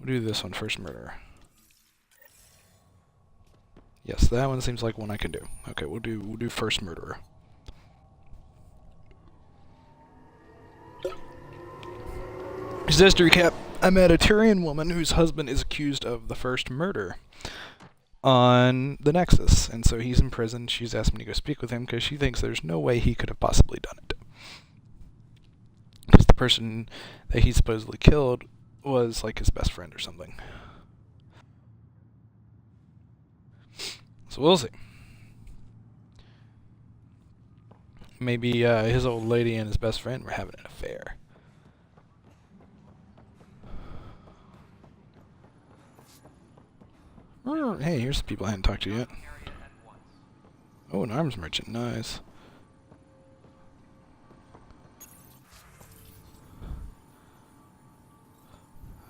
We'll do this one first, murder. Yes, that one seems like one I can do. Okay, we'll do first murderer. Just to recap, I met a Tyrian woman whose husband is accused of the first murder on the Nexus, and so he's in prison. She's asked me to go speak with him because she thinks there's no way he could have possibly done it. Because the person that he supposedly killed was like his best friend or something. So we'll see. Maybe his old lady and his best friend were having an affair. Oh, hey, here's the people I hadn't talked to yet. Oh, an arms merchant, nice.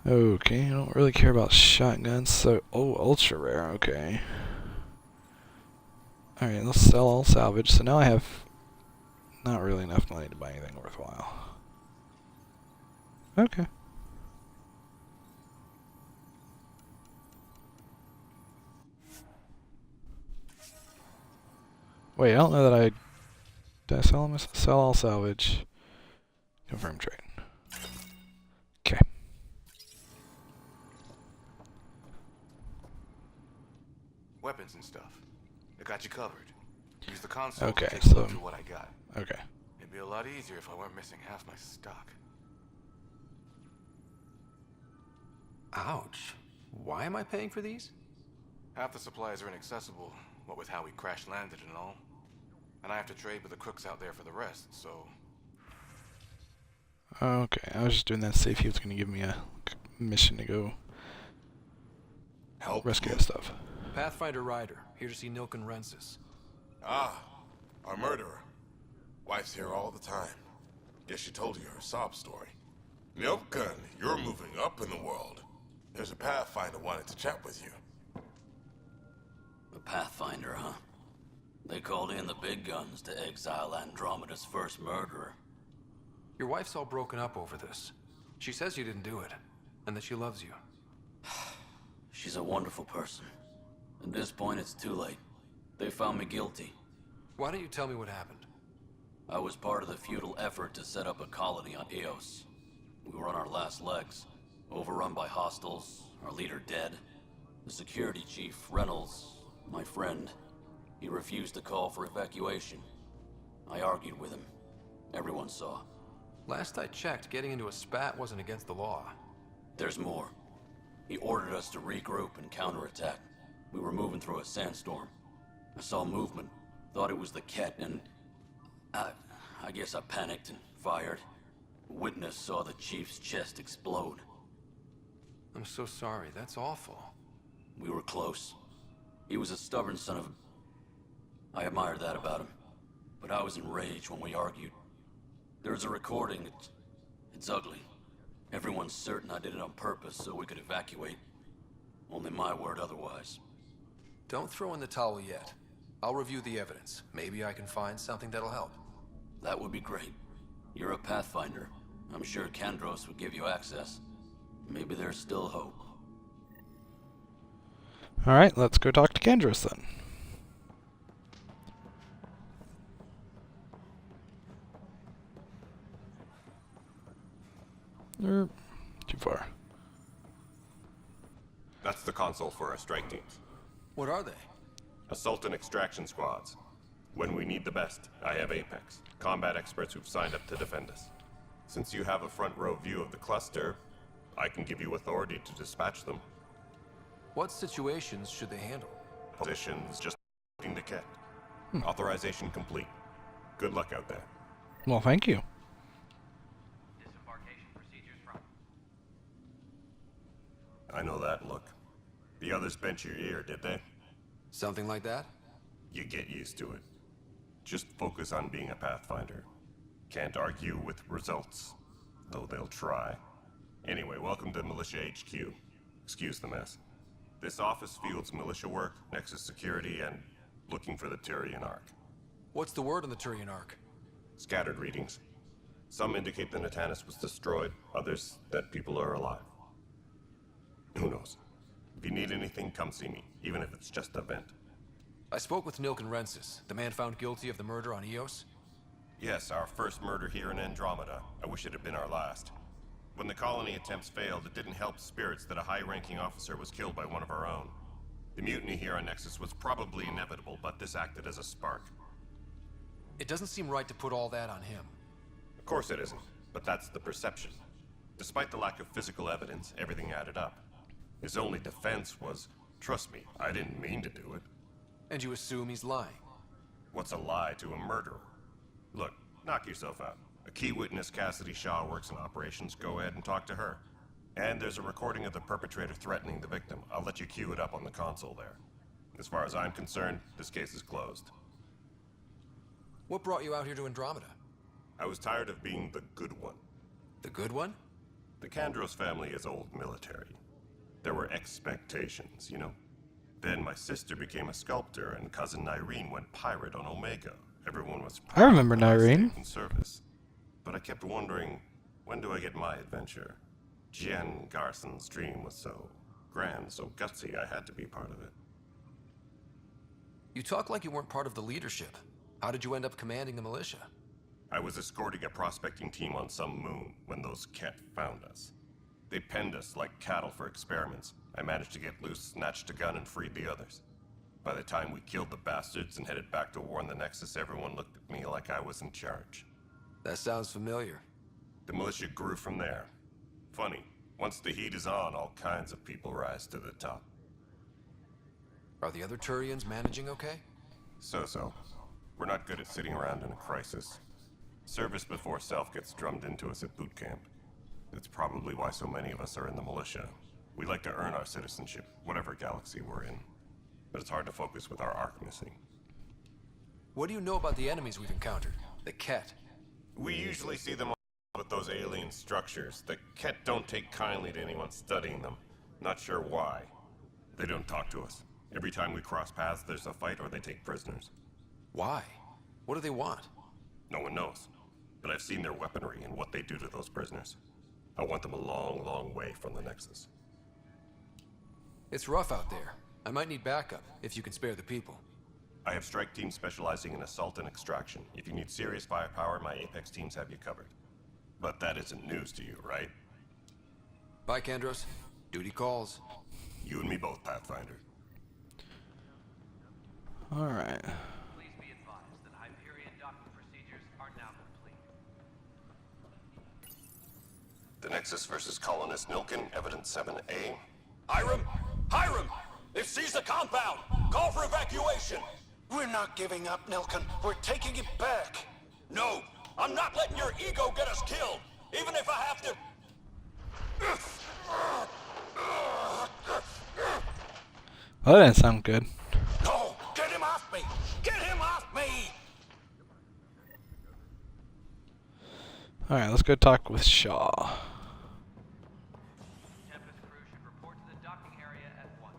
Okay, I don't really care about shotguns, so... Oh, ultra rare, okay. Alright, let's sell all salvage. So now I have not really enough money to buy anything worthwhile. Okay. Wait, I don't know that I... Did I sell them? Sell all salvage. Confirm trade. Okay. Weapons and stuff. I got you covered. Use the console Okay, to take so... a look through what I got. Okay. It'd be a lot easier if I weren't missing half my stock. Ouch. Why am I paying for these? Half the supplies are inaccessible, what with how we crash landed and all. And I have to trade with the crooks out there for the rest, so... Okay, I was just doing that to see if he was going to give me a mission to go Help rescue that stuff. Pathfinder Ryder, here to see Nilken Rensis. Ah, our murderer. Wife's here all the time. Guess she told you her sob story. Nilken, you're moving up in the world. There's a Pathfinder wanted to chat with you. The Pathfinder, huh? They called in the big guns to exile Andromeda's first murderer. Your wife's all broken up over this. She says you didn't do it, and that she loves you. She's a wonderful person. At this point, it's too late. They found me guilty. Why don't you tell me what happened? I was part of the futile effort to set up a colony on Eos. We were on our last legs, overrun by hostiles, our leader dead. The security chief, Reynolds, my friend, he refused to call for evacuation. I argued with him. Everyone saw. Last I checked, getting into a spat wasn't against the law. There's more. He ordered us to regroup and counterattack. We were moving through a sandstorm. I saw movement, thought it was the Ket, and... I guess I panicked and fired. A witness saw the chief's chest explode. I'm so sorry, that's awful. We were close. He was a stubborn son of a... I admired that about him. But I was enraged when we argued. There's a recording. It's ugly. Everyone's certain I did it on purpose so we could evacuate. Only my word otherwise. Don't throw in the towel yet. I'll review the evidence. Maybe I can find something that'll help. That would be great. You're a Pathfinder. I'm sure Kandros would give you access. Maybe there's still hope. Alright, let's go talk to Kandros then. Too far. That's the console for our strike teams. What are they? Assault and extraction squads. When we need the best, I have Apex, combat experts who've signed up to defend us. Since you have a front row view of the cluster, I can give you authority to dispatch them. What situations should they handle? Positions just looking to Ket. Authorization complete. Good luck out there. Well, thank you. Disembarkation procedures from... I know that look. The others bent your ear, did they? Something like that? You get used to it. Just focus on being a Pathfinder. Can't argue with results, though they'll try. Anyway, welcome to Militia HQ. Excuse the mess. This office fields militia work, Nexus security, and looking for the Turian Ark. What's the word on the Turian Ark? Scattered readings. Some indicate the Natanus was destroyed, others that people are alive. knows? If you need anything, come see me, even if it's just a vent. I spoke with Nilken Rensis, the man found guilty of the murder on Eos. Yes, our first murder here in Andromeda. I wish it had been our last. When the colony attempts failed, it didn't help spirits that a high-ranking officer was killed by one of our own. The mutiny here on Nexus was probably inevitable, but this acted as a spark. It doesn't seem right to put all that on him. Of course it isn't, but that's the perception. Despite the lack of physical evidence, everything added up. His only defense was, trust me, I didn't mean to do it. And you assume he's lying. What's a lie to a murderer? Look, knock yourself out. A key witness, Cassidy Shaw, works in operations. Go ahead and talk to her. And there's a recording of the perpetrator threatening the victim. I'll let you cue it up on the console there. As far as I'm concerned, this case is closed. What brought you out here to Andromeda? I was tired of being the good one. The good one? The Kandros family is old military. There were expectations, you know? Then my sister became a sculptor, and cousin Irene went pirate on Omega. Everyone was I remember proud when I Irene. stayed in service. But I kept wondering, when do I get my adventure? Jen Garson's dream was so grand, so gutsy, I had to be part of it. You talk like you weren't part of the leadership. How did you end up commanding the militia? I was escorting a prospecting team on some moon when those Ket found us. They penned us like cattle for experiments. I managed to get loose, snatched a gun, and freed the others. By the time we killed the bastards and headed back to war in the Nexus, everyone looked at me like I was in charge. That sounds familiar. The militia grew from there. Funny, once the heat is on, all kinds of people rise to the top. Are the other Turians managing okay? So-so. We're not good at sitting around in a crisis. Service before self gets drummed into us at boot camp. That's probably why so many of us are in the militia. We like to earn our citizenship, whatever galaxy we're in. But it's hard to focus with our arc missing. What do you know about the enemies we've encountered? The Ket? We usually see them with those alien structures. The Ket don't take kindly to anyone studying them. Not sure why. They don't talk to us. Every time we cross paths, there's a fight or they take prisoners. Why? What do they want? No one knows. But I've seen their weaponry and what they do to those prisoners. I want them a long, long way from the Nexus. It's rough out there. I might need backup, if you can spare the people. I have strike teams specializing in assault and extraction. If you need serious firepower, my Apex teams have you covered. But that isn't news to you, right? Bye, Kandros. Duty calls. You and me both, Pathfinder. Alright. Please be advised that Hyperion docking procedures are now complete. The Nexus versus Colonist Nilken, Evidence 7A. Hiram! Hiram! They've seized the compound! Call for evacuation! We're not giving up, Nilken. We're taking it back. No! I'm not letting your ego get us killed! Even if I have to... Well, that didn't sound good. No! Get him off me! Get him off me! Alright, let's go talk with Shaw. Tempest crew should report to the docking area at once.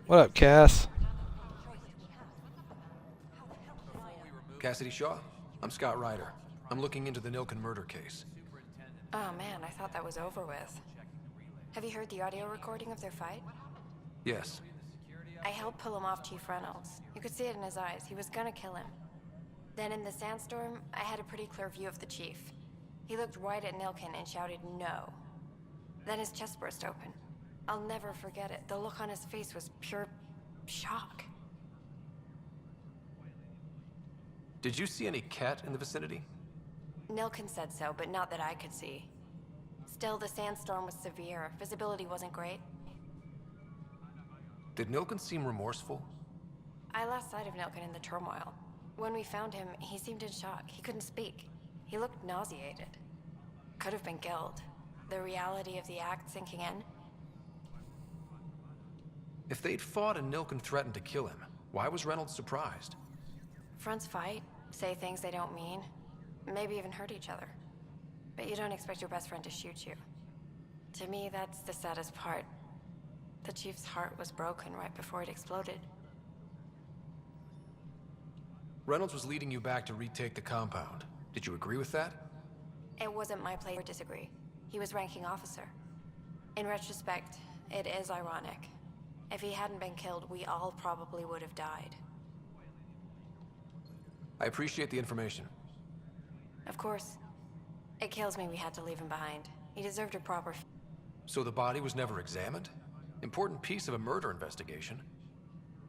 What up, Cass? Cassidy Shaw? I'm Scott Ryder. I'm looking into the Nilken murder case. Oh man, I thought that was over with. Have you heard the audio recording of their fight? Yes. I helped pull him off Chief Reynolds. You could see it in his eyes. He was gonna kill him. Then in the sandstorm, I had a pretty clear view of the chief. He looked right at Nilken and shouted no. Then his chest burst open. I'll never forget it. The look on his face was pure shock. Did you see any Ket in the vicinity? Nilken said so, but not that I could see. Still, the sandstorm was severe. Visibility wasn't great. Did Nilken seem remorseful? I lost sight of Nilken in the turmoil. When we found him, he seemed in shock. He couldn't speak. He looked nauseated. Could have been guilt. The reality of the act sinking in. If they'd fought and Nilken threatened to kill him, why was Reynolds surprised? Fronts fight, say things they don't mean, maybe even hurt each other. But you don't expect your best friend to shoot you. To me, that's the saddest part. The chief's heart was broken right before it exploded. Reynolds was leading you back to retake the compound. Did you agree with that? It wasn't my place to disagree. He was ranking officer. In retrospect, it is ironic. If he hadn't been killed, we all probably would have died. I appreciate the information. Of course. It kills me we had to leave him behind. He deserved a proper... So the body was never examined? Important piece of a murder investigation.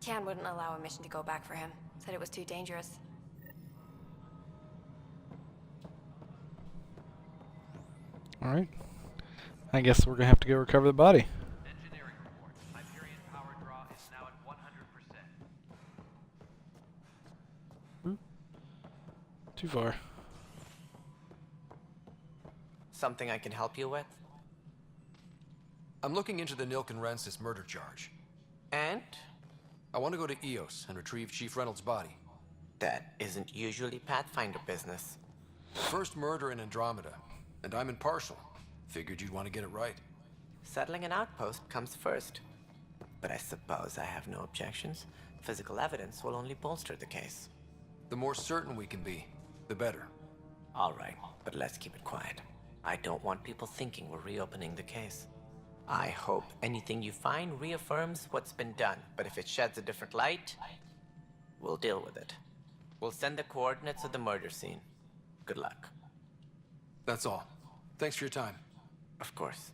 Tian wouldn't allow a mission to go back for him. Said it was too dangerous. Alright. I guess we're gonna have to go recover the body. Engineering report. Hyperion power draw is now at 100%. Too far. Something I can help you with? I'm looking into the Nilken-Rensis murder charge. And? I want to go to EOS and retrieve Chief Reynolds' body. That isn't usually Pathfinder business. First murder in Andromeda, and I'm impartial. Figured you'd want to get it right. Settling an outpost comes first. But I suppose I have no objections. Physical evidence will only bolster the case. The more certain we can be, the better. All right, but let's keep it quiet. I don't want people thinking we're reopening the case. I hope anything you find reaffirms what's been done, but if it sheds a different light, we'll deal with it. We'll send the coordinates of the murder scene. Good luck. That's all. Thanks for your time. Of course.